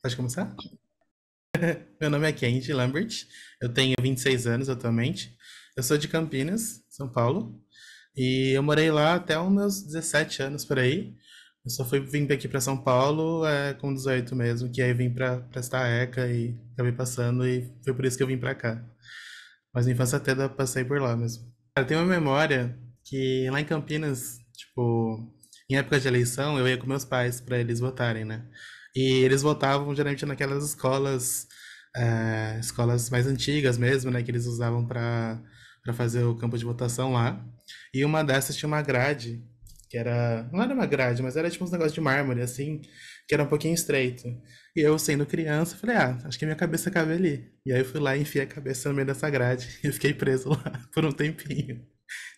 Pode começar? Meu nome é Kendi Lambert, eu tenho 26 anos atualmente. Eu sou de Campinas, São Paulo, e eu morei lá até os meus 17 anos por aí. Eu só fui vim aqui para São Paulo com 18 mesmo, que aí vim para prestar ECA e acabei passando e foi por isso que eu vim para cá. Mas na infância até passei por lá mesmo. Cara, tem uma memória que lá em Campinas, tipo, em época de eleição, eu ia com meus pais para eles votarem, né? E eles votavam geralmente naquelas escolas, escolas mais antigas mesmo, né? Que eles usavam para fazer o campo de votação lá. E uma dessas tinha uma grade, que era, não era uma grade, mas era tipo uns negócios de mármore, assim, que era um pouquinho estreito. E eu, sendo criança, falei, acho que minha cabeça cabe ali. E aí eu fui lá e enfiei a cabeça no meio dessa grade e eu fiquei preso lá por um tempinho,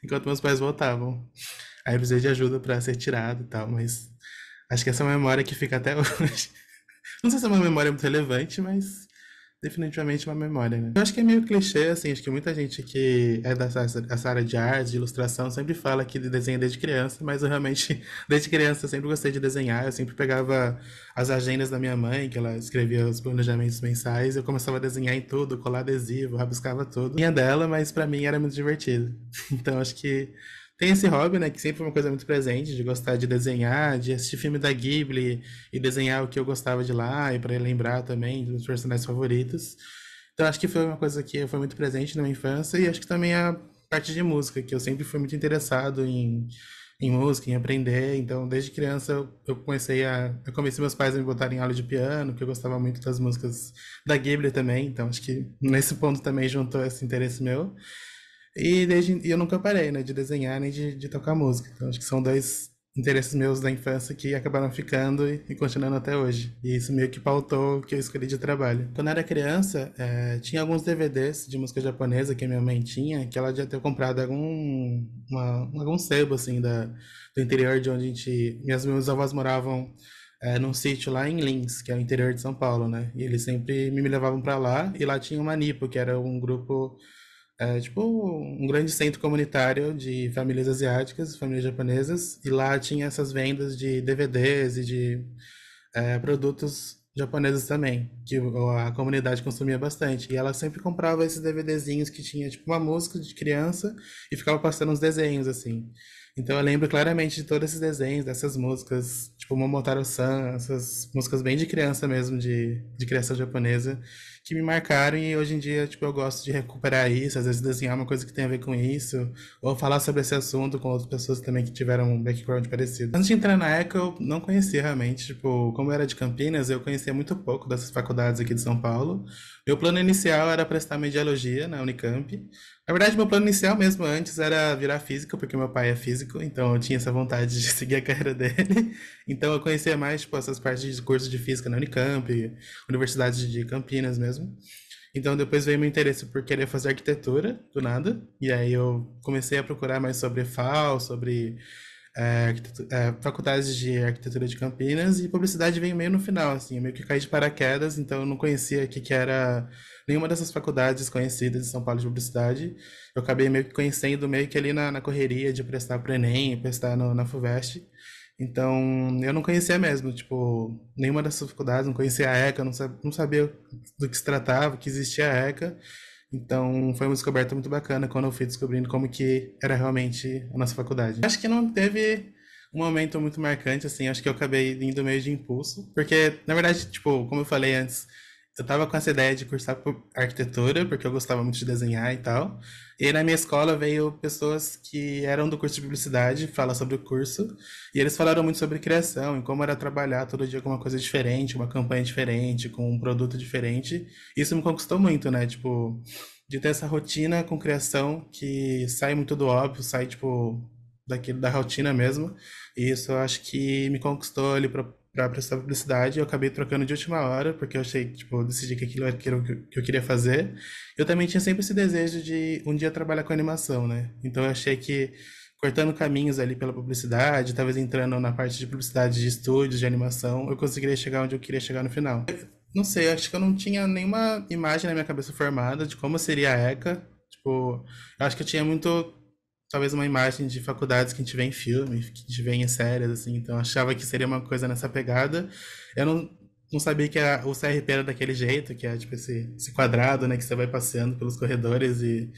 enquanto meus pais voltavam. Aí eu precisei de ajuda pra ser tirado e tal, mas acho que essa é uma memória que fica até hoje. Não sei se é uma memória muito relevante, mas definitivamente uma memória, né? Eu acho que é meio clichê, assim, acho que muita gente que é dessa área de arte, de ilustração, sempre fala que desenha desde criança, mas eu realmente, desde criança, eu sempre gostei de desenhar, eu sempre pegava as agendas da minha mãe, que ela escrevia os planejamentos mensais, eu começava a desenhar em tudo, colar adesivo, rabiscava tudo. Tinha dela, mas pra mim era muito divertido. Então acho que tem esse hobby, né, que sempre foi uma coisa muito presente, de gostar de desenhar, de assistir filme da Ghibli e desenhar o que eu gostava de lá, e para lembrar também dos personagens favoritos. Então acho que foi uma coisa que foi muito presente na minha infância, e acho que também a parte de música, que eu sempre fui muito interessado em música, em aprender. Então, desde criança eu eu comecei meus pais a me botarem em aula de piano, que eu gostava muito das músicas da Ghibli também, então acho que nesse ponto também juntou esse interesse meu. E eu nunca parei, né, de desenhar nem de tocar música. Então, acho que são dois interesses meus da infância que acabaram ficando e continuando até hoje. E isso meio que pautou o que eu escolhi de trabalho. Quando eu era criança, tinha alguns DVDs de música japonesa que a minha mãe tinha, que ela já ter comprado algum sebo, assim, do interior de onde meus avós moravam num sítio lá em Lins, que é o interior de São Paulo, né? E eles sempre me levavam para lá, e lá tinha uma Nipo, que era um grupo tipo um grande centro comunitário de famílias asiáticas, famílias japonesas, e lá tinha essas vendas de DVDs e de produtos japoneses também, que a comunidade consumia bastante. E ela sempre comprava esses DVDzinhos que tinha tipo uma música de criança e ficava passando uns desenhos assim. Então eu lembro claramente de todos esses desenhos, dessas músicas, tipo Momotaro-san, essas músicas bem de criança mesmo, de criação japonesa, que me marcaram e hoje em dia, tipo, eu gosto de recuperar isso, às vezes desenhar uma coisa que tem a ver com isso, ou falar sobre esse assunto com outras pessoas também que tiveram um background parecido. Antes de entrar na ECA, eu não conhecia realmente, tipo, como eu era de Campinas, eu conhecia muito pouco dessas faculdades aqui de São Paulo. Meu plano inicial era prestar mediologia na Unicamp. Na verdade, meu plano inicial mesmo antes era virar físico, porque meu pai é físico, então eu tinha essa vontade de seguir a carreira dele. Então eu conhecia mais, tipo, essas partes de curso de física na Unicamp, Universidade de Campinas mesmo. Então depois veio meu interesse por querer fazer arquitetura, do nada. E aí eu comecei a procurar mais sobre FAO, sobre faculdades de arquitetura de Campinas, e publicidade veio meio no final, assim, eu meio que caí de paraquedas, então eu não conhecia que era nenhuma dessas faculdades conhecidas de São Paulo de publicidade. Eu acabei meio que conhecendo meio que ali na correria de prestar para o Enem, prestar na FUVEST. Então, eu não conhecia mesmo, tipo, nenhuma dessas faculdades, não conhecia a ECA, não sabia do que se tratava, que existia a ECA. Então, foi uma descoberta muito bacana quando eu fui descobrindo como que era realmente a nossa faculdade. Acho que não teve um momento muito marcante, assim, acho que eu acabei indo meio de impulso, porque, na verdade, tipo, como eu falei antes, eu tava com essa ideia de cursar arquitetura, porque eu gostava muito de desenhar e tal. E aí na minha escola veio pessoas que eram do curso de publicidade falar sobre o curso, e eles falaram muito sobre criação e como era trabalhar todo dia com uma coisa diferente, uma campanha diferente, com um produto diferente. Isso me conquistou muito, né? Tipo, de ter essa rotina com criação que sai muito do óbvio, sai, tipo, daquilo, da rotina mesmo. E isso eu acho que me conquistou ali para prestar publicidade. Eu acabei trocando de última hora, porque eu achei, tipo, eu decidi que aquilo era aquilo que eu queria fazer. Eu também tinha sempre esse desejo de um dia trabalhar com animação, né? Então eu achei que cortando caminhos ali pela publicidade, talvez entrando na parte de publicidade de estúdios, de animação, eu conseguiria chegar onde eu queria chegar no final. Não sei, acho que eu não tinha nenhuma imagem na minha cabeça formada de como seria a ECA. Tipo, eu acho que eu tinha muito, talvez, uma imagem de faculdades que a gente vê em filme, que a gente vê em séries, assim. Então, eu achava que seria uma coisa nessa pegada. Eu não. não sabia que o CRP era daquele jeito, que é tipo esse quadrado, né, que você vai passeando pelos corredores e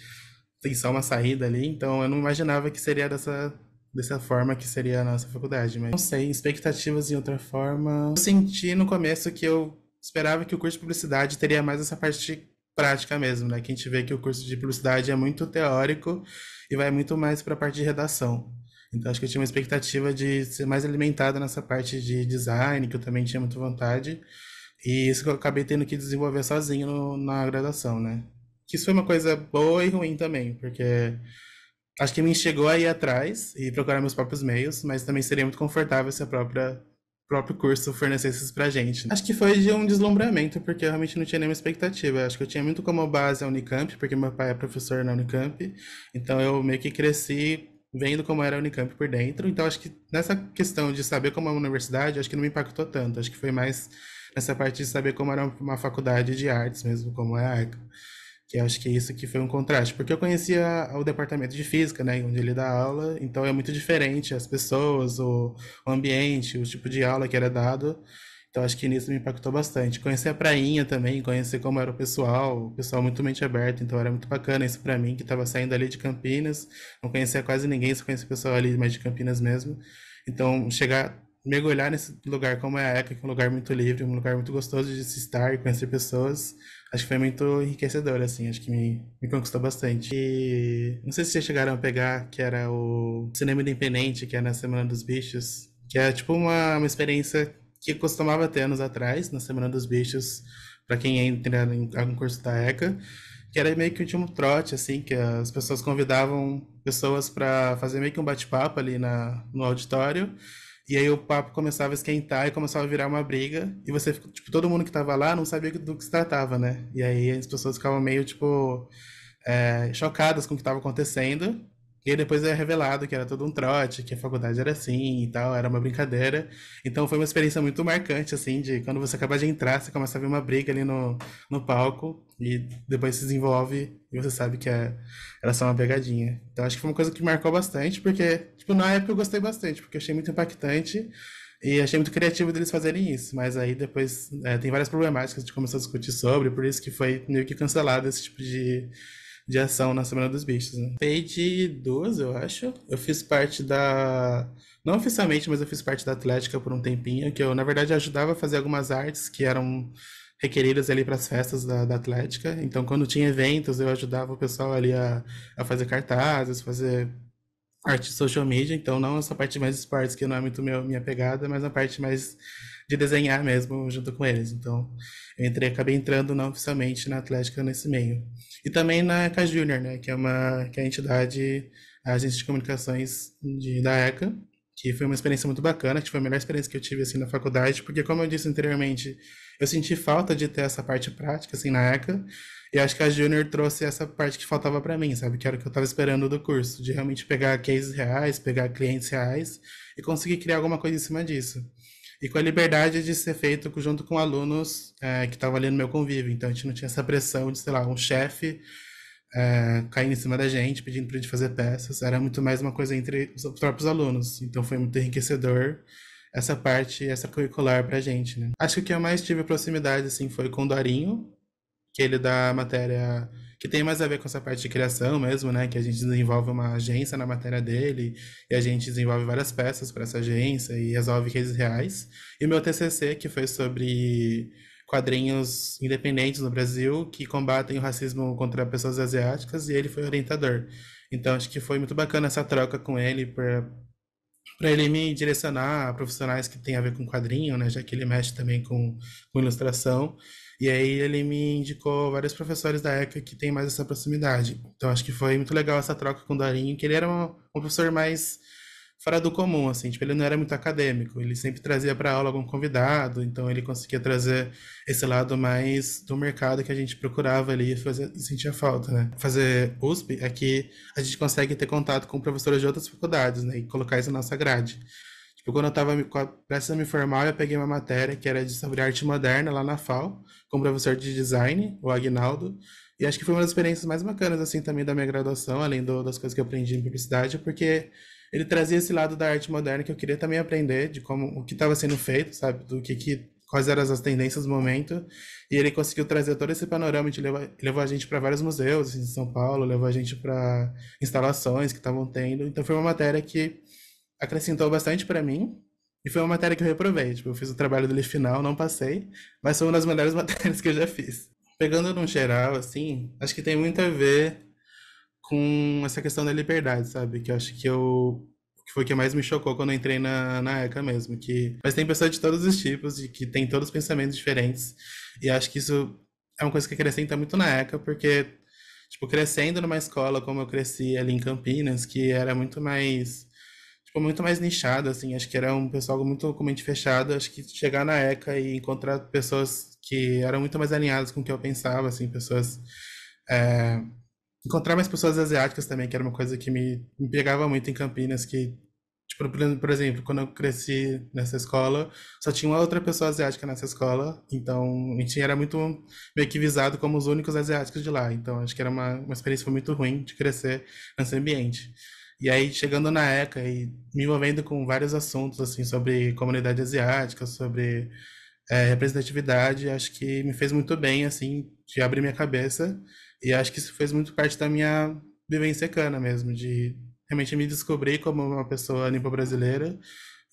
tem só uma saída ali. Então eu não imaginava que seria dessa forma que seria a nossa faculdade. Mas não sei, expectativas em outra forma. Eu senti no começo que eu esperava que o curso de publicidade teria mais essa parte prática mesmo, né? Que a gente vê que o curso de publicidade é muito teórico e vai muito mais para a parte de redação. Então acho que eu tinha uma expectativa de ser mais alimentada nessa parte de design, que eu também tinha muita vontade. E isso que eu acabei tendo que desenvolver sozinho na graduação, né? Que isso foi uma coisa boa e ruim também, porque acho que me instigou a ir atrás e procurar meus próprios meios, mas também seria muito confortável se a próprio curso fornecesse isso pra gente. Acho que foi de um deslumbramento, porque eu realmente não tinha nenhuma expectativa. Acho que eu tinha muito como base a Unicamp, porque meu pai é professor na Unicamp, então eu meio que cresci vendo como era a Unicamp por dentro. Então acho que nessa questão de saber como é uma universidade, acho que não me impactou tanto. Acho que foi mais nessa parte de saber como era uma faculdade de artes mesmo, como é a ECA. Que eu acho que isso que foi um contraste, porque eu conhecia o departamento de física, né, onde ele dá aula, então é muito diferente as pessoas, o ambiente, o tipo de aula que era dado. Então acho que nisso me impactou bastante. Conhecer a prainha também, conhecer como era o pessoal muito mente aberta, então era muito bacana isso pra mim, que estava saindo ali de Campinas, não conhecia quase ninguém, só conhecia o pessoal ali mais de Campinas mesmo. Então chegar, mergulhar nesse lugar como é a ECA, que é um lugar muito livre, um lugar muito gostoso de se estar e conhecer pessoas, acho que foi muito enriquecedor, assim, acho que me conquistou bastante. E não sei se vocês chegaram a pegar, que era o Cinema Independente, que é na Semana dos Bichos, que é tipo uma experiência que eu costumava ter anos atrás, na Semana dos Bichos, para quem entra em algum curso da ECA, que era meio que um trote, assim, que as pessoas convidavam pessoas para fazer meio que um bate-papo ali no auditório, e aí o papo começava a esquentar e começava a virar uma briga. E você, tipo, todo mundo que tava lá não sabia do que se tratava, né? E aí as pessoas ficavam meio, tipo, chocadas com o que estava acontecendo. E aí depois é revelado que era todo um trote, que a faculdade era assim e tal, era uma brincadeira. Então foi uma experiência muito marcante, assim, de quando você acaba de entrar, você começa a ver uma briga ali no palco e depois se desenvolve e você sabe que era só uma pegadinha. Então acho que foi uma coisa que marcou bastante, porque, tipo, na época eu gostei bastante, porque eu achei muito impactante e achei muito criativo deles fazerem isso. Mas aí depois tem várias problemáticas que a gente começou a discutir sobre, por isso que foi meio que cancelado esse tipo de ação na Semana dos Bichos, né? Participei de duas, eu acho. Eu fiz parte da. Não oficialmente, mas eu fiz parte da Atlética por um tempinho, que eu, na verdade, ajudava a fazer algumas artes que eram requeridas ali para as festas da Atlética. Então, quando tinha eventos, eu ajudava o pessoal ali a fazer cartazes, fazer arte de social media. Então, não essa parte mais de esportes, que não é muito minha pegada, mas a parte mais de desenhar mesmo junto com eles. Então, acabei entrando não oficialmente na Atlética nesse meio. E também na ECA Júnior, né, que é a entidade, a agência de comunicações da ECA, que foi uma experiência muito bacana, que foi a melhor experiência que eu tive assim na faculdade, porque como eu disse anteriormente, eu senti falta de ter essa parte prática assim na ECA, e acho que a Júnior trouxe essa parte que faltava para mim, sabe? Que era o que eu estava esperando do curso, de realmente pegar cases reais, pegar clientes reais e conseguir criar alguma coisa em cima disso. E com a liberdade de ser feito junto com alunos que estavam ali no meu convívio. Então a gente não tinha essa pressão de, sei lá, um chefe caindo em cima da gente, pedindo pra gente fazer peças. Era muito mais uma coisa entre os próprios alunos. Então foi muito enriquecedor essa parte extracurricular pra gente, né? Acho que o que eu mais tive proximidade, assim, foi com o Dorinho, que ele dá matéria que tem mais a ver com essa parte de criação mesmo, né? Que a gente desenvolve uma agência na matéria dele e a gente desenvolve várias peças para essa agência e resolve cases reais. E o meu TCC, que foi sobre quadrinhos independentes no Brasil que combatem o racismo contra pessoas asiáticas e ele foi orientador. Então acho que foi muito bacana essa troca com ele para ele me direcionar a profissionais que têm a ver com quadrinho, né, já que ele mexe também com ilustração. E aí ele me indicou vários professores da ECA que têm mais essa proximidade. Então acho que foi muito legal essa troca com o Darinho, que ele era um professor mais fora do comum, assim, tipo, ele não era muito acadêmico, ele sempre trazia para aula algum convidado, então ele conseguia trazer esse lado mais do mercado que a gente procurava ali e sentia falta, né? Fazer USP é que a gente consegue ter contato com professores de outras faculdades, né, e colocar isso na nossa grade. Tipo, quando eu estava prestes a me formar, eu peguei uma matéria que era sobre arte moderna lá na FAO, com o professor de design, o Agnaldo, e acho que foi uma das experiências mais bacanas, assim, também da minha graduação, além das coisas que eu aprendi em publicidade, porque ele trazia esse lado da arte moderna que eu queria também aprender, de como o que estava sendo feito, sabe, do que quais eram as tendências do momento, e ele conseguiu trazer todo esse panorama, levou a gente para vários museus assim, em São Paulo, levou a gente para instalações que estavam tendo, então foi uma matéria que acrescentou bastante para mim, e foi uma matéria que eu reprovei, tipo, eu fiz o trabalho dele final, não passei, mas foi uma das melhores matérias que eu já fiz. Pegando no geral, assim, acho que tem muito a ver com essa questão da liberdade, sabe? Que eu acho que foi o que mais me chocou quando eu entrei na ECA mesmo. Mas tem pessoas de todos os tipos, e que tem todos os pensamentos diferentes. E acho que isso é uma coisa que acrescenta muito na ECA, porque, tipo, crescendo numa escola como eu cresci ali em Campinas, que era muito mais, tipo, muito mais nichado, assim. Acho que era um pessoal muito com mente fechada. Acho que chegar na ECA e encontrar pessoas que eram muito mais alinhadas com o que eu pensava, assim, pessoas. é, Encontrar mais pessoas asiáticas também, que era uma coisa que me pegava muito em Campinas, que, tipo, por exemplo, quando eu cresci nessa escola, só tinha uma outra pessoa asiática nessa escola, então a gente era muito meio que visado como os únicos asiáticos de lá, então acho que era uma experiência muito ruim de crescer nesse ambiente. E aí, chegando na ECA e me envolvendo com vários assuntos, assim, sobre comunidade asiática, sobre representatividade, acho que me fez muito bem, assim, de abrir minha cabeça. E acho que isso fez muito parte da minha vivência cana mesmo, de realmente me descobrir como uma pessoa nipo-brasileira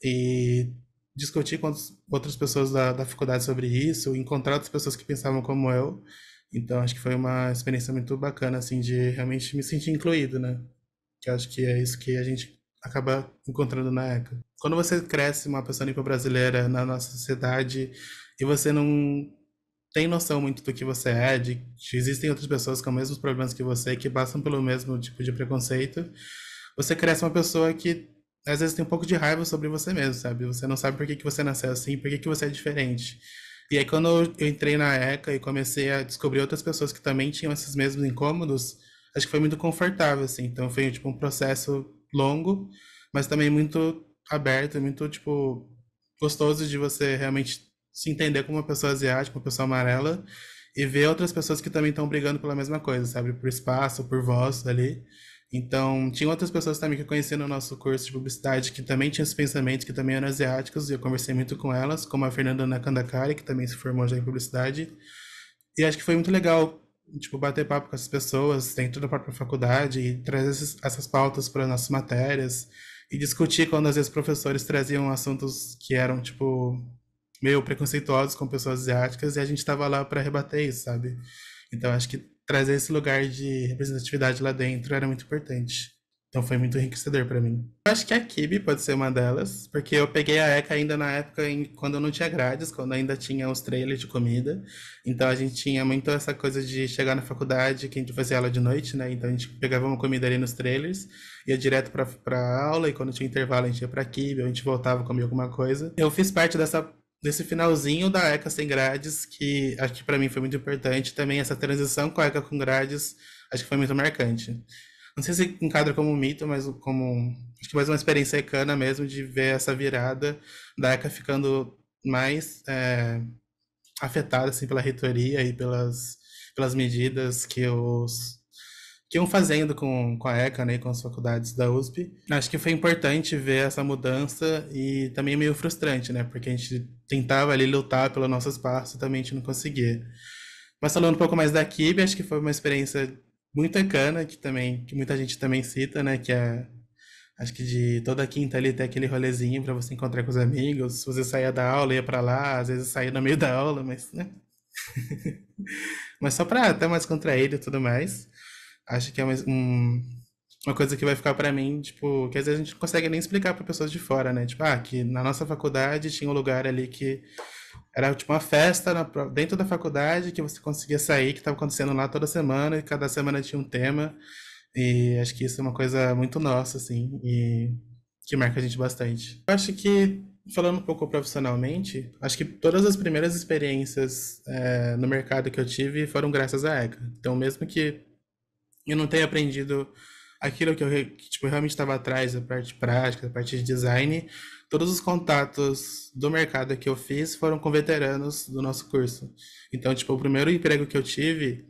e discutir com outras pessoas da faculdade sobre isso, encontrar outras pessoas que pensavam como eu. Então, acho que foi uma experiência muito bacana, assim, de realmente me sentir incluído, né? Que eu acho que é isso que a gente acaba encontrando na ECA. Quando você cresce uma pessoa nipo-brasileira na nossa sociedade e você não tem noção muito do que você é, de que existem outras pessoas com os mesmos problemas que você, que passam pelo mesmo tipo de preconceito, você cresce uma pessoa que às vezes tem um pouco de raiva sobre você mesmo, sabe? Você não sabe por que que você nasceu assim, por que que você é diferente. E aí quando eu entrei na ECA e comecei a descobrir outras pessoas que também tinham esses mesmos incômodos, acho que foi muito confortável, assim. Então foi tipo um processo longo, mas também muito aberto, muito tipo gostoso de você realmente se entender como uma pessoa asiática, uma pessoa amarela, e ver outras pessoas que também estão brigando pela mesma coisa, sabe? Por espaço, por voz ali. Então, tinha outras pessoas também que eu conheci no nosso curso de publicidade que também tinham esses pensamentos, que também eram asiáticos, e eu conversei muito com elas, como a Fernanda Nakandakari, que também se formou já em publicidade. E acho que foi muito legal, tipo, bater papo com essas pessoas dentro da própria faculdade e trazer essas pautas para nossas matérias e discutir quando às vezes professores traziam assuntos que eram, tipo, meio preconceituosos com pessoas asiáticas e a gente estava lá para rebater isso, sabe? Então acho que trazer esse lugar de representatividade lá dentro era muito importante. Então foi muito enriquecedor para mim. Eu acho que a Kibe pode ser uma delas, porque eu peguei a ECA ainda na época quando não tinha grades, quando ainda tinha os trailers de comida. Então a gente tinha muito essa coisa de chegar na faculdade, que a gente fazia aula de noite, né? Então a gente pegava uma comida ali nos trailers, ia direto pra aula, e quando tinha intervalo a gente ia pra Kibe, a gente voltava, comia alguma coisa. Eu fiz parte desse finalzinho da ECA sem grades, que acho que para mim foi muito importante. Também essa transição com a ECA com grades, acho que foi muito marcante. Não sei se enquadra como um mito, mas como acho que mais uma experiência ecana mesmo de ver essa virada da ECA ficando mais afetada assim pela reitoria e pelas medidas que iam fazendo com a ECA, né, e com as faculdades da USP. Acho que foi importante ver essa mudança e também meio frustrante, né, porque a gente tentava ali lutar pelo nosso espaço e também a gente não conseguia. Mas falando um pouco mais da Kibe, acho que foi uma experiência muito bacana, que muita gente também cita, né? Que é, acho que de toda quinta ali tem aquele rolezinho para você encontrar com os amigos. Se você saía da aula, ia para lá, às vezes saía no meio da aula, mas, né? Mas só para até mais contraído e tudo mais. Acho que é uma coisa que vai ficar para mim, tipo, que às vezes a gente não consegue nem explicar para pessoas de fora, né? Tipo, que na nossa faculdade tinha um lugar ali que era tipo uma festa dentro da faculdade que você conseguia sair, que estava acontecendo lá toda semana, e cada semana tinha um tema. E acho que isso é uma coisa muito nossa, assim, e que marca a gente bastante. Eu acho que, falando um pouco profissionalmente, acho que todas as primeiras experiências no mercado que eu tive foram graças à ECA. Então, mesmo que eu não tenha aprendido aquilo que tipo, eu realmente estava atrás, a parte prática, a parte de design, todos os contatos do mercado que eu fiz foram com veteranos do nosso curso. Então, tipo, o primeiro emprego que eu tive,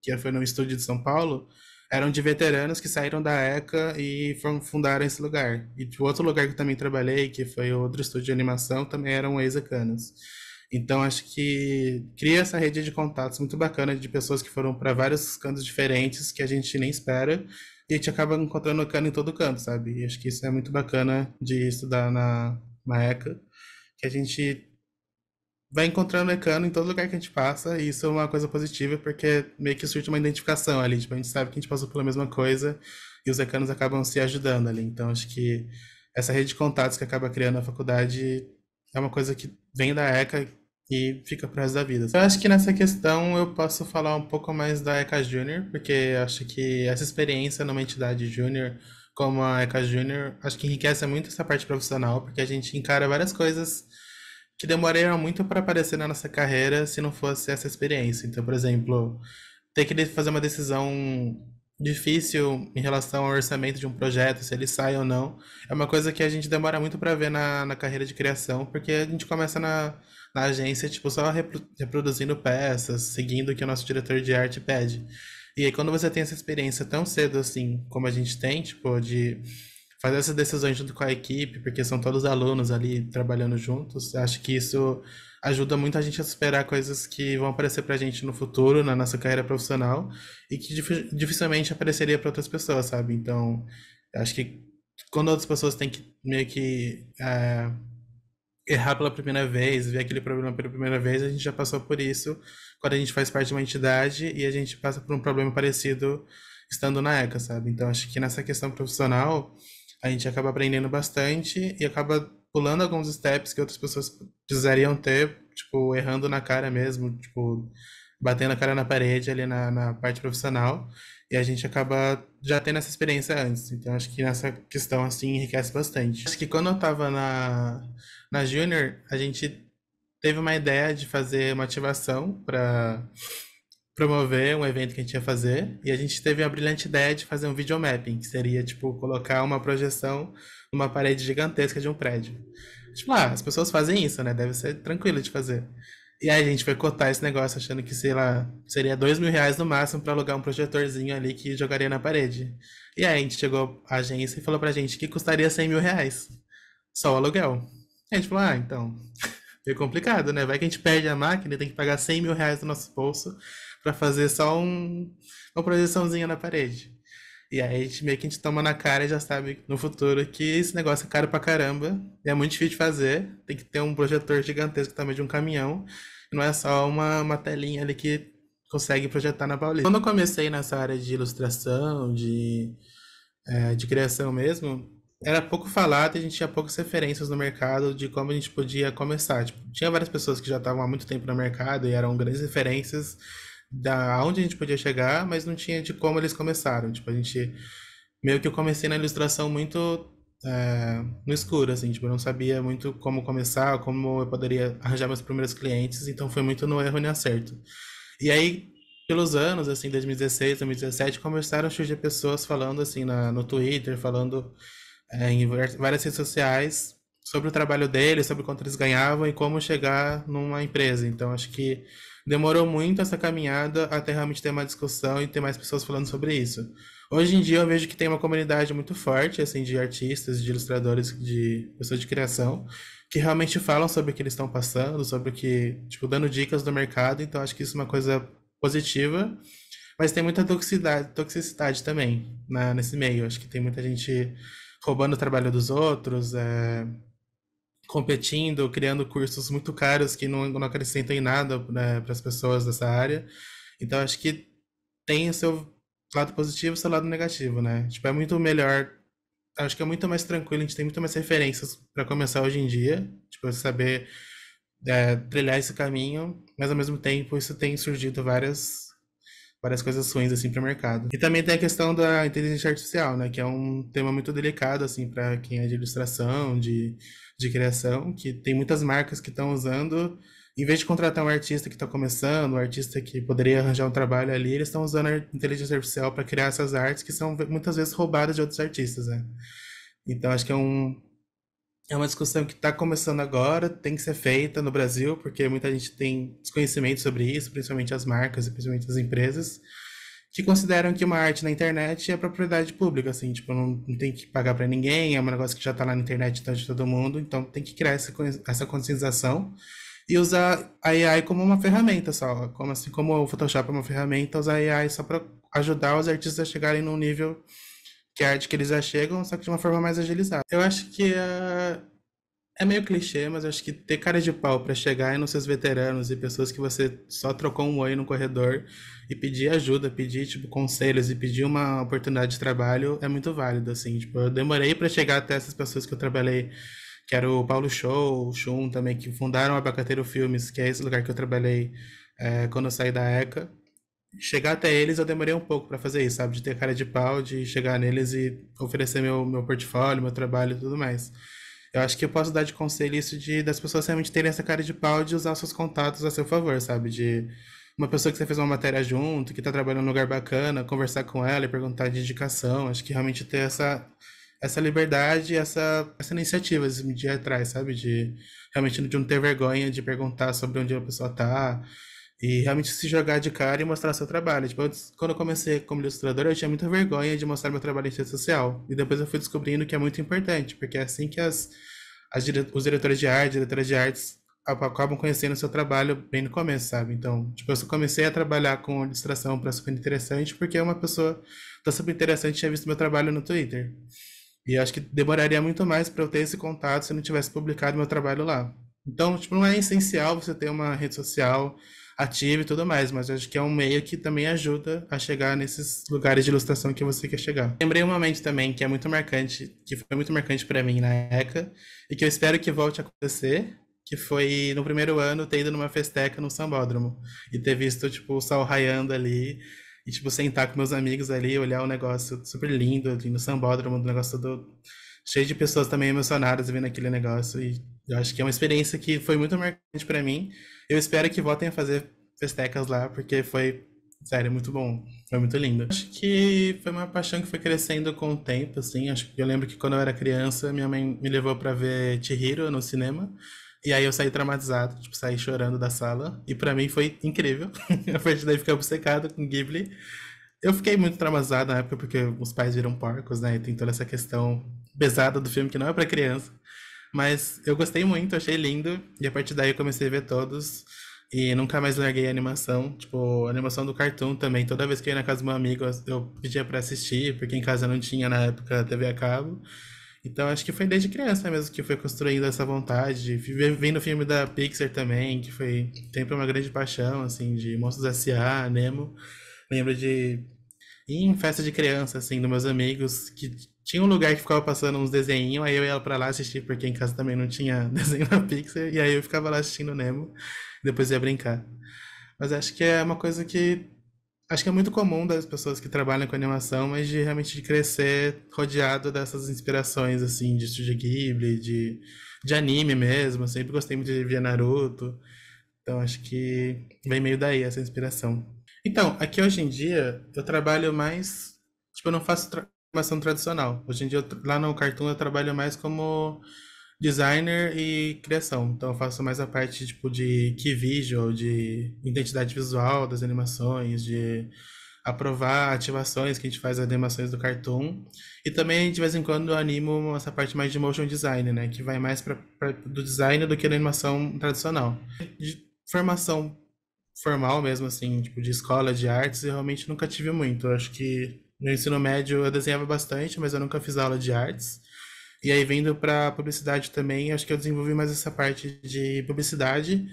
que foi no estúdio de São Paulo, eram de veteranos que saíram da ECA e fundaram esse lugar. E tipo, outro lugar que eu também trabalhei, que foi outro estúdio de animação, também eram ex-ecanos. Então, acho que cria essa rede de contatos muito bacana de pessoas que foram para vários cantos diferentes que a gente nem espera e a gente acaba encontrando cano em todo canto, sabe? E acho que isso é muito bacana de estudar na ECA, que a gente vai encontrando Ecano em todo lugar que a gente passa, e isso é uma coisa positiva, porque meio que surge uma identificação ali, tipo, a gente sabe que a gente passou pela mesma coisa, e os Ecanos acabam se ajudando ali. Então, acho que essa rede de contatos que acaba criando a faculdade é uma coisa que vem da ECA e fica pro resto da vida. Eu acho que nessa questão eu posso falar um pouco mais da ECA Júnior, porque acho que essa experiência numa entidade júnior, como a ECA Júnior, acho que enriquece muito essa parte profissional, porque a gente encara várias coisas que demoraram muito para aparecer na nossa carreira se não fosse essa experiência. Então, por exemplo, ter que fazer uma decisão difícil em relação ao orçamento de um projeto, se ele sai ou não, é uma coisa que a gente demora muito para ver na carreira de criação, porque a gente começa na agência, tipo, só reproduzindo peças, seguindo o que o nosso diretor de arte pede. E aí, quando você tem essa experiência tão cedo assim, como a gente tem, tipo, de fazer essas decisões junto com a equipe, porque são todos alunos ali trabalhando juntos. Acho que isso ajuda muito a gente a superar coisas que vão aparecer pra gente no futuro, na nossa carreira profissional, e que dificilmente apareceria para outras pessoas, sabe? Então, acho que quando outras pessoas têm que meio que errar pela primeira vez, ver aquele problema pela primeira vez, a gente já passou por isso quando a gente faz parte de uma entidade e a gente passa por um problema parecido estando na ECA, sabe? Então, acho que nessa questão profissional, a gente acaba aprendendo bastante e acaba pulando alguns steps que outras pessoas precisariam ter, tipo, errando na cara mesmo, tipo, batendo a cara na parede ali na parte profissional, e a gente acaba já tendo essa experiência antes. Então, acho que nessa questão, assim, enriquece bastante. Acho que quando eu tava na Junior, a gente teve uma ideia de fazer uma ativação para promover um evento que a gente ia fazer, e a gente teve a brilhante ideia de fazer um videomapping, que seria, tipo, colocar uma projeção numa parede gigantesca de um prédio. Tipo, as pessoas fazem isso, né? Deve ser tranquilo de fazer. E aí a gente foi cotar esse negócio achando que, sei lá, seria R$ 2.000 no máximo para alugar um projetorzinho ali que jogaria na parede. E aí a gente chegou à agência e falou pra gente que custaria R$ 100.000. Só o aluguel. A gente falou, então, é complicado, né? Vai que a gente perde a máquina e tem que pagar R$ 100.000 do nosso bolso pra fazer só uma projeçãozinha na parede. E aí a gente meio que a gente toma na cara e já sabe no futuro que esse negócio é caro pra caramba, e é muito difícil de fazer, tem que ter um projetor gigantesco também de um caminhão, e não é só uma telinha ali que consegue projetar na Paulista. Quando eu comecei nessa área de ilustração, de criação mesmo, era pouco falado e a gente tinha poucas referências no mercado de como a gente podia começar. Tipo, tinha várias pessoas que já estavam há muito tempo no mercado e eram grandes referências da onde a gente podia chegar, mas não tinha de como eles começaram. Tipo, a gente meio que eu comecei na ilustração muito no escuro, assim, tipo, eu não sabia muito como começar, como eu poderia arranjar meus primeiros clientes, então foi muito no erro e no acerto. E aí, pelos anos, assim, 2016, 2017, começaram a surgir pessoas falando, assim, no Twitter, falando em várias redes sociais sobre o trabalho deles, sobre quanto eles ganhavam e como chegar numa empresa. Então, acho que demorou muito essa caminhada até realmente ter uma discussão e ter mais pessoas falando sobre isso. Hoje em dia eu vejo que tem uma comunidade muito forte, assim, de artistas, de ilustradores, de pessoas de criação, que realmente falam sobre o que eles estão passando, sobre o que, tipo, dando dicas do mercado, então acho que isso é uma coisa positiva, mas tem muita toxicidade também nesse meio. Acho que tem muita gente roubando o trabalho dos outros, competindo, criando cursos muito caros que não acrescentam em nada, né, para as pessoas dessa área. Então, acho que tem o seu lado positivo e o seu lado negativo, né? Tipo, é muito melhor, acho que é muito mais tranquilo, a gente tem muito mais referências para começar hoje em dia, tipo, saber trilhar esse caminho, mas ao mesmo tempo isso tem surgido várias coisas ruins assim para o mercado. E também tem a questão da inteligência artificial, né, que é um tema muito delicado assim para quem é de ilustração, de criação, que tem muitas marcas que estão usando, em vez de contratar um artista que está começando, um artista que poderia arranjar um trabalho ali, eles estão usando a inteligência artificial para criar essas artes que são muitas vezes roubadas de outros artistas, né? Então acho que é uma discussão que está começando agora, tem que ser feita no Brasil, porque muita gente tem desconhecimento sobre isso, principalmente as marcas e principalmente as empresas, que consideram que uma arte na internet é propriedade pública, assim, tipo, não tem que pagar para ninguém, é um negócio que já está lá na internet, tá de todo mundo, então tem que criar essa conscientização e usar a AI como uma ferramenta só. Como assim como o Photoshop é uma ferramenta, usar a AI só para ajudar os artistas a chegarem num nível que a arte que eles já chegam, só que de uma forma mais agilizada. Eu acho que é meio clichê, mas acho que ter cara de pau pra chegar nos seus veteranos e pessoas que você só trocou um oi no corredor e pedir ajuda, pedir, tipo, conselhos e pedir uma oportunidade de trabalho é muito válido, assim. Tipo, eu demorei pra chegar até essas pessoas que eu trabalhei, que era o Paulo Show, o Shun também, que fundaram a Abacateiro Filmes, que é esse lugar que eu trabalhei quando eu saí da ECA. Chegar até eles eu demorei um pouco pra fazer isso, sabe? De ter cara de pau, de chegar neles e oferecer meu portfólio, meu trabalho e tudo mais. Eu acho que eu posso dar de conselho isso de das pessoas realmente terem essa cara de pau de usar os seus contatos a seu favor, sabe? De uma pessoa que você fez uma matéria junto, que tá trabalhando num lugar bacana, conversar com ela e perguntar de indicação. Acho que realmente ter essa liberdade, essa iniciativa de ir atrás, sabe? De realmente de não ter vergonha de perguntar sobre onde a pessoa tá. E realmente se jogar de cara e mostrar seu trabalho. Tipo, quando eu comecei como ilustrador, eu tinha muita vergonha de mostrar meu trabalho em rede social. E depois eu fui descobrindo que é muito importante, porque é assim que os diretores de arte, diretoras de artes acabam conhecendo o seu trabalho bem no começo, sabe? Então, tipo, eu só comecei a trabalhar com ilustração para super interessante porque uma pessoa da super interessante tinha visto meu trabalho no Twitter. E eu acho que demoraria muito mais para eu ter esse contato se eu não tivesse publicado meu trabalho lá. Então, tipo, não é essencial você ter uma rede social ativa e tudo mais, mas eu acho que é um meio que também ajuda a chegar nesses lugares de ilustração que você quer chegar. Lembrei um momento também que é muito marcante, que foi muito marcante para mim na ECA, e que eu espero que volte a acontecer, que foi no primeiro ano ter ido numa festeca no Sambódromo e ter visto, tipo, o sol raiando ali e, tipo, sentar com meus amigos ali, olhar um negócio super lindo ali no Sambódromo, um negócio todo cheio de pessoas também emocionadas vendo aquele negócio. E eu acho que é uma experiência que foi muito marcante para mim. Eu espero que voltem a fazer festecas lá, porque foi, sério, muito bom. Foi muito lindo. Acho que foi uma paixão que foi crescendo com o tempo, assim. Acho que eu lembro que quando eu era criança, minha mãe me levou para ver Chihiro no cinema. E aí eu saí traumatizado, tipo, saí chorando da sala. E pra mim foi incrível. A partir daí fiquei obcecado com Ghibli. Eu fiquei muito traumatizado na época porque os pais viram porcos, né? E tem toda essa questão pesada do filme que não é pra criança. Mas eu gostei muito, achei lindo. E a partir daí eu comecei a ver todos. E nunca mais larguei a animação. Tipo, a animação do Cartoon também. Toda vez que eu ia na casa do meu amigo, eu pedia pra assistir, porque em casa não tinha na época TV a cabo. Então acho que foi desde criança mesmo que foi construindo essa vontade. Vendo o filme da Pixar também, que foi sempre uma grande paixão, assim, de Monstros S.A., Nemo. Lembro de ir em festa de criança, assim, dos meus amigos, que tinha um lugar que ficava passando uns desenhinhos, aí eu ia pra lá assistir, porque em casa também não tinha desenho da Pixar, e aí eu ficava lá assistindo Nemo, depois ia brincar. Mas acho que é uma coisa que acho que é muito comum das pessoas que trabalham com animação, mas de realmente de crescer rodeado dessas inspirações, assim, de Estúdio Ghibli, de anime mesmo. Eu sempre gostei muito de ver Naruto. Então acho que vem meio daí essa inspiração. Então, aqui hoje em dia, eu trabalho mais. Tipo, eu não faço animação tradicional. Hoje em dia, lá no Cartoon, eu trabalho mais como designer e criação. Então, eu faço mais a parte tipo de key visual, de identidade visual das animações, de aprovar ativações que a gente faz as animações do Cartoon. E também, de vez em quando, eu animo essa parte mais de motion design, né? Que vai mais do design do que da animação tradicional. De formação formal mesmo, assim, tipo, de escola de artes, eu realmente nunca tive muito. Eu acho que no ensino médio eu desenhava bastante, mas eu nunca fiz aula de artes. E aí, vindo para publicidade também, acho que eu desenvolvi mais essa parte de publicidade.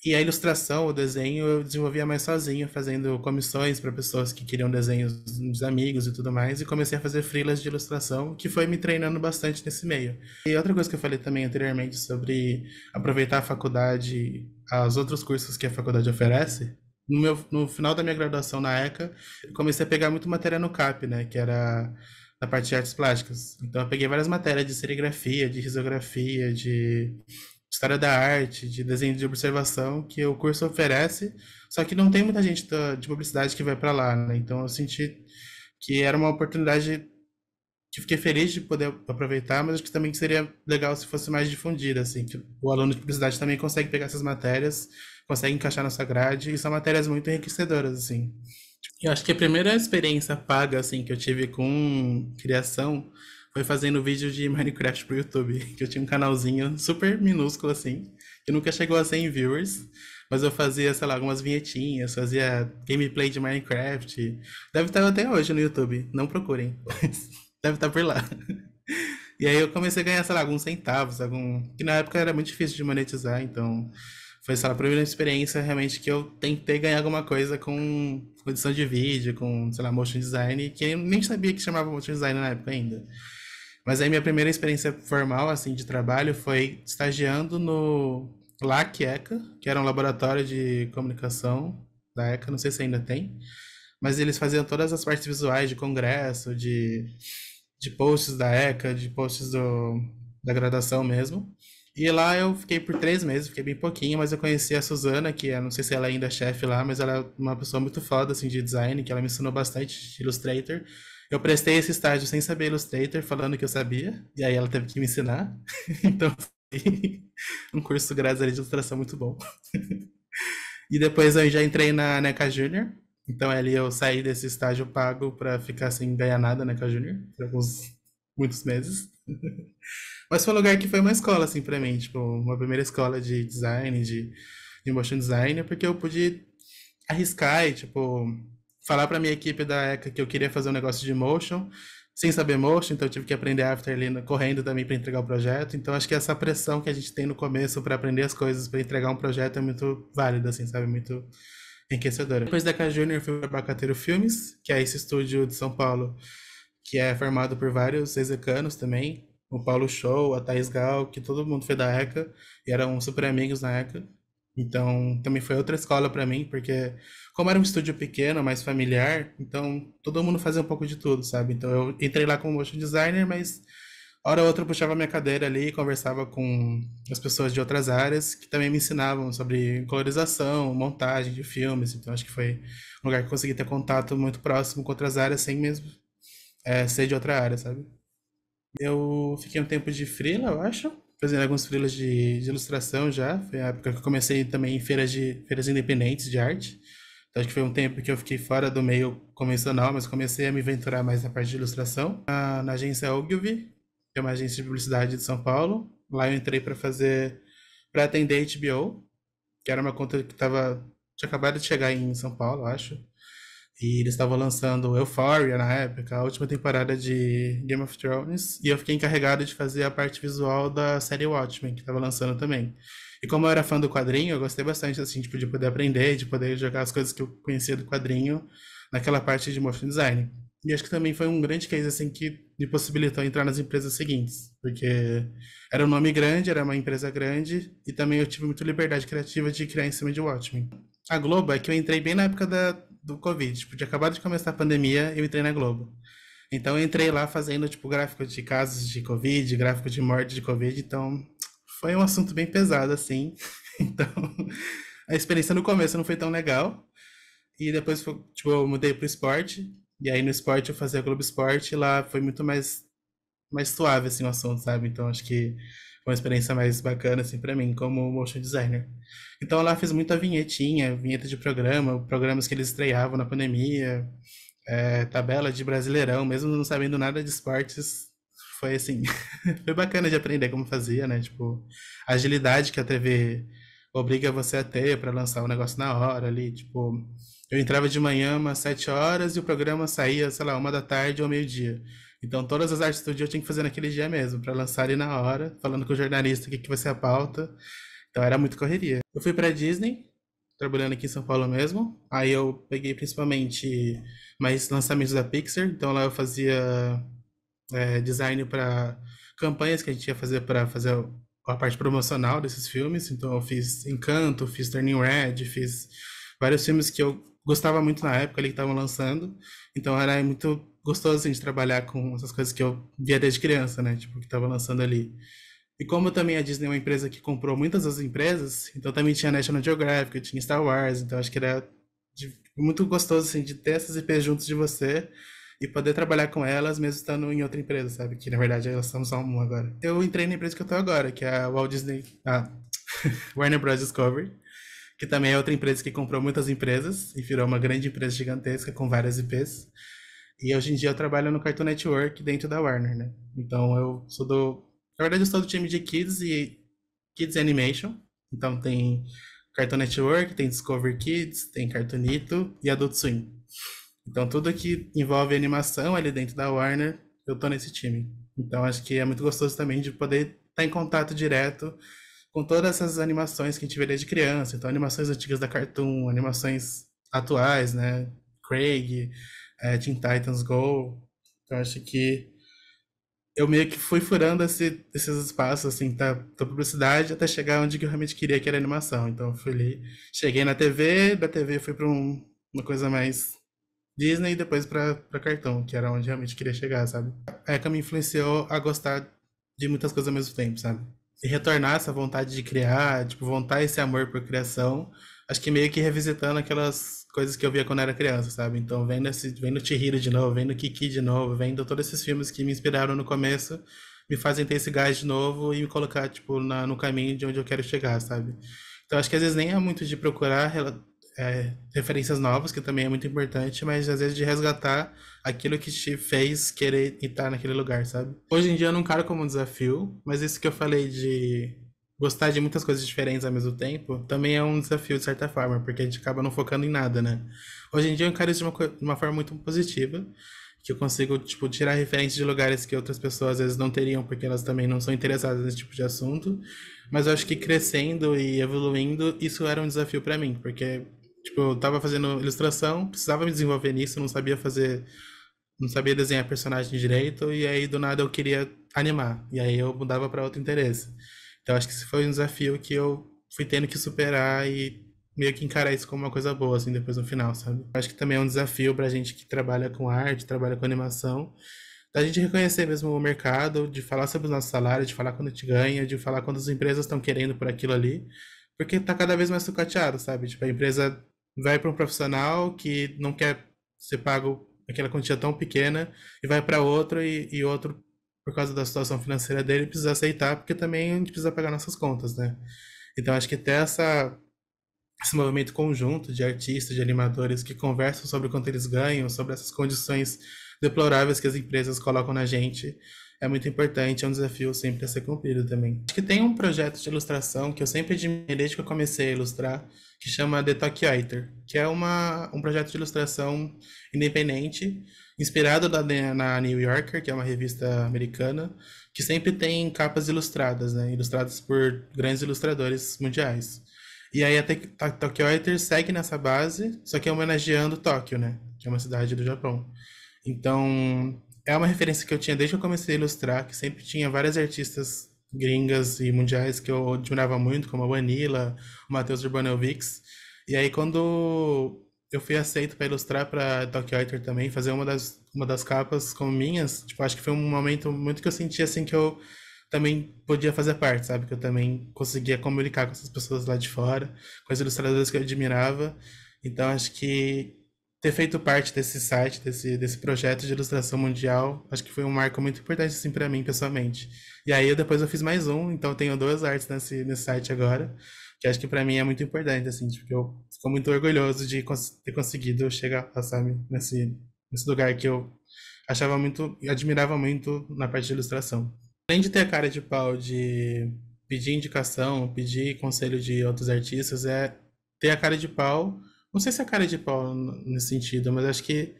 E a ilustração, o desenho, eu desenvolvia mais sozinho, fazendo comissões para pessoas que queriam desenhos dos amigos e tudo mais. E comecei a fazer freelas de ilustração, que foi me treinando bastante nesse meio. E outra coisa que eu falei também anteriormente sobre aproveitar a faculdade, os outros cursos que a faculdade oferece. No final da minha graduação na ECA, eu comecei a pegar muito matéria no CAP, né? Que era na parte de artes plásticas. Então eu peguei várias matérias de serigrafia, de risografia, de história da arte, de desenho de observação que o curso oferece, só que não tem muita gente de publicidade que vai para lá, né? Então eu senti que era uma oportunidade que fiquei feliz de poder aproveitar, mas acho que também seria legal se fosse mais difundida, assim, que o aluno de publicidade também consegue pegar essas matérias, consegue encaixar na sua grade, e são matérias muito enriquecedoras, assim. Eu acho que a primeira experiência paga, assim, que eu tive com criação foi fazendo vídeo de Minecraft pro YouTube, que eu tinha um canalzinho super minúsculo, assim, que nunca chegou a 100 viewers, mas eu fazia, sei lá, algumas vinhetinhas, fazia gameplay de Minecraft. Deve estar até hoje no YouTube, não procurem. Deve estar por lá. E aí eu comecei a ganhar, sei lá, alguns centavos, que na época era muito difícil de monetizar, então foi, sei lá, a primeira experiência realmente que eu tentei ganhar alguma coisa com edição de vídeo, com, sei lá, motion design, que eu nem sabia que chamava motion design na época ainda. Mas aí minha primeira experiência formal, assim, de trabalho foi estagiando no LAC ECA, que era um laboratório de comunicação da ECA, não sei se ainda tem, mas eles faziam todas as partes visuais de congresso, de posts da ECA, de posts da graduação mesmo. E lá eu fiquei por 3 meses, fiquei bem pouquinho, mas eu conheci a Suzana, que eu não sei se ela ainda é chefe lá, mas ela é uma pessoa muito foda, assim, de design, que ela me ensinou bastante de Illustrator. Eu prestei esse estágio sem saber Illustrator, falando que eu sabia, e aí ela teve que me ensinar. Então, foi um curso grátis ali de ilustração muito bom. E depois eu já entrei na NECA Júnior. Então ali eu saí desse estágio pago pra ficar sem ganhar nada na NECA Júnior, por muitos meses. Mas foi um lugar que foi uma escola, assim, pra mim, tipo, uma primeira escola de design, de motion design, porque eu pude arriscar e, tipo, falar pra minha equipe da ECA que eu queria fazer um negócio de motion, sem saber motion, então eu tive que aprender After ali correndo também para entregar o projeto. Então acho que essa pressão que a gente tem no começo para aprender as coisas, para entregar um projeto é muito válida, assim, sabe? Muito enriquecedora. Depois da K Junior, eu fui para Bacateiro Filmes, que é esse estúdio de São Paulo, que é formado por vários execanos também. O Paulo Show, a Thaís Gal, que todo mundo foi da ECA e eram super amigos na ECA. Então, também foi outra escola para mim, porque como era um estúdio pequeno, mais familiar, então todo mundo fazia um pouco de tudo, sabe? Então eu entrei lá como motion designer, mas hora ou outra eu puxava minha cadeira ali e conversava com as pessoas de outras áreas que também me ensinavam sobre colorização, montagem de filmes. Então acho que foi um lugar que eu consegui ter contato muito próximo com outras áreas sem mesmo ser de outra área, sabe? Eu fiquei um tempo de freela, eu acho, fazendo alguns freelas de ilustração já. Foi a época que eu comecei também em feiras independentes de arte. Então, acho que foi um tempo que eu fiquei fora do meio convencional, mas comecei a me aventurar mais na parte de ilustração. Na agência Ogilvy, que é uma agência de publicidade de São Paulo. Lá eu entrei para atender a HBO, que era uma conta que tinha acabado de chegar em São Paulo, eu acho. E eles estavam lançando Euphoria na época, a última temporada de Game of Thrones, e eu fiquei encarregado de fazer a parte visual da série Watchmen, que estava lançando também. E como eu era fã do quadrinho, eu gostei bastante, assim, tipo, de poder aprender, de poder jogar as coisas que eu conhecia do quadrinho naquela parte de motion design. E acho que também foi um grande case, assim, que me possibilitou entrar nas empresas seguintes, porque era um nome grande, era uma empresa grande, e também eu tive muita liberdade criativa de criar em cima de Watchmen. A Globo é que eu entrei bem na época do Covid, tipo, tinha acabado de começar a pandemia, eu entrei na Globo. Então eu entrei lá fazendo, tipo, gráfico de casos de Covid, gráfico de morte de Covid, então foi um assunto bem pesado, assim. Então, a experiência no começo não foi tão legal. E depois, tipo, eu mudei pro esporte, e aí no esporte eu fazia Globo Esporte, e lá foi muito mais suave, assim, o assunto, sabe? Então acho que foi uma experiência mais bacana, assim, pra mim, como motion designer. Então lá fiz muita vinhetinha, vinheta de programa, programas que eles estreavam na pandemia, tabela de Brasileirão, mesmo não sabendo nada de esportes, foi assim, foi bacana de aprender como fazia, né? Tipo, a agilidade que a TV obriga você a ter para lançar o negócio na hora ali, tipo, eu entrava de manhã umas 7 horas e o programa saía, sei lá, 1 da tarde ou meio-dia. Então todas as artes do dia eu tinha que fazer naquele dia mesmo, para lançar ali na hora, falando com o jornalista o que vai ser a pauta. Então era muito correria. Eu fui pra Disney, trabalhando aqui em São Paulo mesmo. Aí eu peguei principalmente mais lançamentos da Pixar. Então lá eu fazia design para campanhas que a gente ia fazer para fazer a parte promocional desses filmes. Então eu fiz Encanto, fiz Turning Red, fiz vários filmes que eu gostava muito na época ali que estavam lançando. Então era muito gostoso assim, de trabalhar com essas coisas que eu via desde criança, né? Tipo, que estavam lançando ali. E como também a Disney é uma empresa que comprou muitas das empresas, então também tinha National Geographic, tinha Star Wars, então acho que era muito gostoso assim, de ter essas IPs juntos de você e poder trabalhar com elas mesmo estando em outra empresa, sabe? Que na verdade elas são só uma agora. Eu entrei na empresa que eu tô agora, que é a Walt Disney, Warner Bros. Discovery, que também é outra empresa que comprou muitas empresas e virou uma grande empresa gigantesca com várias IPs. E hoje em dia eu trabalho no Cartoon Network dentro da Warner, né? Então eu sou do. Na verdade, eu sou do time de Kids e Kids Animation. Então tem Cartoon Network, tem Discovery Kids, tem Cartoonito e Adult Swim. Então tudo que envolve animação ali dentro da Warner, eu tô nesse time. Então acho que é muito gostoso também de poder estar em contato direto com todas essas animações que a gente vê desde criança. Então animações antigas da Cartoon, animações atuais, né? Craig, Teen Titans Go. Então acho que eu meio que fui furando esses espaços, assim, da publicidade até chegar onde que eu realmente queria, que era animação. Então, eu fui ali, cheguei na TV, da TV fui para uma coisa mais Disney e depois para cartão, que era onde realmente queria chegar, sabe? A Eka me influenciou a gostar de muitas coisas ao mesmo tempo, sabe? E retornar essa vontade de criar, tipo, voltar esse amor por criação, acho que meio que revisitando aquelas coisas que eu via quando era criança, sabe? Então, vendo Chihiro de novo, vendo Kiki de novo, vendo todos esses filmes que me inspiraram no começo, me fazem ter esse gás de novo e me colocar, tipo, no caminho de onde eu quero chegar, sabe? Então, acho que às vezes nem é muito de procurar referências novas, que também é muito importante, mas às vezes de resgatar aquilo que te fez querer estar naquele lugar, sabe? Hoje em dia eu não encaro como um desafio, mas isso que eu falei de gostar de muitas coisas diferentes ao mesmo tempo, também é um desafio de certa forma, porque a gente acaba não focando em nada, né? Hoje em dia eu encaro isso de uma forma muito positiva, que eu consigo, tipo, tirar referências de lugares que outras pessoas às vezes não teriam, porque elas também não são interessadas nesse tipo de assunto, mas eu acho que crescendo e evoluindo, isso era um desafio para mim, porque tipo, eu tava fazendo ilustração, precisava me desenvolver nisso, não sabia fazer, não sabia desenhar personagem direito, e aí do nada eu queria animar, e aí eu mudava para outro interesse. Então acho que esse foi um desafio que eu fui tendo que superar e meio que encarar isso como uma coisa boa, assim, depois no final, sabe? Acho que também é um desafio pra gente que trabalha com arte, trabalha com animação, da gente reconhecer mesmo o mercado, de falar sobre os nossos salários, de falar quando a gente ganha, de falar quando as empresas estão querendo por aquilo ali, porque tá cada vez mais sucateado, sabe? Tipo, a empresa vai para um profissional que não quer ser pago aquela quantia tão pequena e vai para outro e outro, por causa da situação financeira dele, precisa aceitar, porque também a gente precisa pagar nossas contas, né? Então acho que ter esse movimento conjunto de artistas, de animadores que conversam sobre o quanto eles ganham, sobre essas condições deploráveis que as empresas colocam na gente, é muito importante, é um desafio sempre a ser cumprido também. Acho que tem um projeto de ilustração que eu sempre admirei desde que eu comecei a ilustrar, que chama The Talkwriter, que é um projeto de ilustração independente, inspirado na New Yorker, que é uma revista americana, que sempre tem capas ilustradas, né? Ilustradas por grandes ilustradores mundiais. E aí a Tokyo Eater segue nessa base, só que homenageando Tóquio, né? Que é uma cidade do Japão. Então, é uma referência que eu tinha desde que eu comecei a ilustrar, que sempre tinha várias artistas gringas e mundiais que eu admirava muito, como a Vanilla, o Matheus Urbanovics. E aí, quando eu fui aceito para ilustrar para Tokyo Eater também, fazer uma das capas como minhas, tipo, acho que foi um momento muito que eu senti assim que eu também podia fazer parte, sabe? Que eu também conseguia comunicar com essas pessoas lá de fora, com as ilustradoras que eu admirava. Então, acho que ter feito parte desse site, desse projeto de ilustração mundial, acho que foi um marco muito importante, assim, para mim, pessoalmente. E aí, depois eu fiz mais um, então eu tenho duas artes nesse site agora, que acho que para mim é muito importante, assim, porque eu fico muito orgulhoso de ter conseguido chegar lá, sabe? Nesse lugar que eu achava muito, admirava muito na parte de ilustração. Além de ter a cara de pau de pedir indicação, pedir conselho de outros artistas, é ter a cara de pau. Não sei se é a cara de pau nesse sentido, mas acho que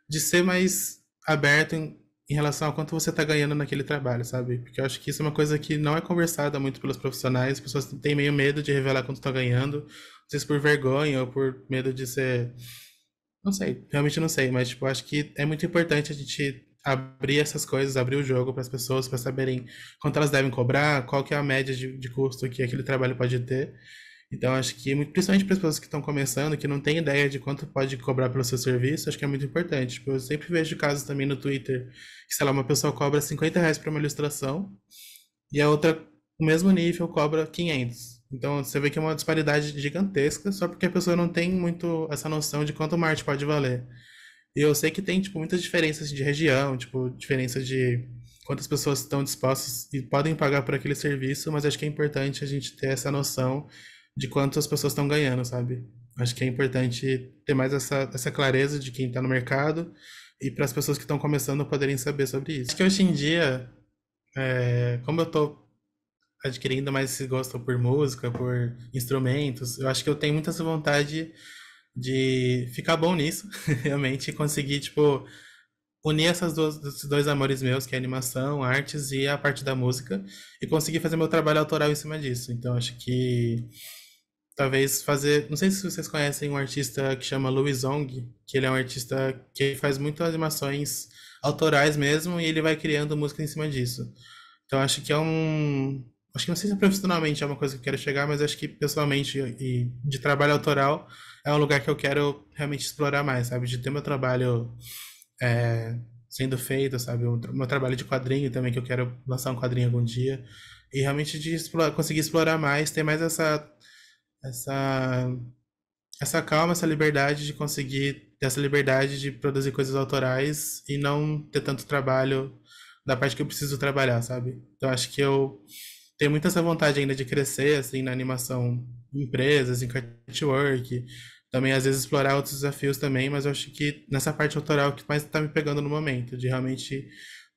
de ser mais aberto em relação a quanto você está ganhando naquele trabalho, sabe? Porque eu acho que isso é uma coisa que não é conversada muito pelos profissionais. As pessoas têm meio medo de revelar quanto está ganhando, não sei se por vergonha ou por medo de ser, não sei, realmente não sei, mas tipo, acho que é muito importante a gente abrir essas coisas, abrir o jogo para as pessoas, para saberem quanto elas devem cobrar, qual que é a média de custo que aquele trabalho pode ter. Então, acho que, principalmente para as pessoas que estão começando, que não têm ideia de quanto pode cobrar pelo seu serviço, acho que é muito importante. Tipo, eu sempre vejo casos também no Twitter que, sei lá, uma pessoa cobra R$ 50 para uma ilustração e a outra, no mesmo nível, cobra 500. Então, você vê que é uma disparidade gigantesca só porque a pessoa não tem muito essa noção de quanto uma arte pode valer. E eu sei que tem, tipo, muitas diferenças de região, tipo, diferença de quantas pessoas estão dispostas e podem pagar por aquele serviço, mas acho que é importante a gente ter essa noção de quanto as pessoas estão ganhando, sabe? Acho que é importante ter mais essa clareza de quem está no mercado e para as pessoas que estão começando poderem saber sobre isso. Acho que hoje em dia, como eu tô adquirindo mais esse gosto por música, por instrumentos. Eu acho que eu tenho muita essa vontade de ficar bom nisso, realmente, e conseguir, tipo, unir esses dois amores meus, que é a animação, artes e a parte da música, e conseguir fazer meu trabalho autoral em cima disso. Então, acho que talvez fazer. Não sei se vocês conhecem um artista que chama Louis Zong, que ele é um artista que faz muitas animações autorais mesmo, e ele vai criando música em cima disso. Então, acho que é um. Acho que não sei se profissionalmente é uma coisa que eu quero chegar, mas acho que pessoalmente e de trabalho autoral é um lugar que eu quero realmente explorar mais, sabe? De ter meu trabalho é, sendo feito, sabe? O meu trabalho de quadrinho também, que eu quero lançar um quadrinho algum dia. E realmente de conseguir explorar mais, ter mais essa, essa calma, essa liberdade de conseguir ter essa liberdade de produzir coisas autorais e não ter tanto trabalho da parte que eu preciso trabalhar, sabe? Então acho que eu tenho muita essa vontade ainda de crescer, assim, na animação em empresas, em catchwork, também às vezes explorar outros desafios também, mas eu acho que nessa parte autoral que mais está me pegando no momento, de realmente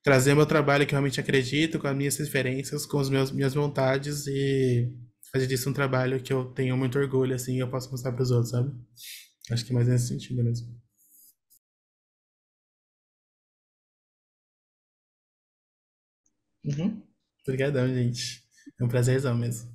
trazer meu trabalho que eu realmente acredito, com as minhas referências, com minhas vontades e fazer disso um trabalho que eu tenho muito orgulho, assim, e eu posso mostrar para os outros, sabe? Acho que é mais nesse sentido mesmo. Uhum. Obrigadão, gente. É um prazerzão mesmo.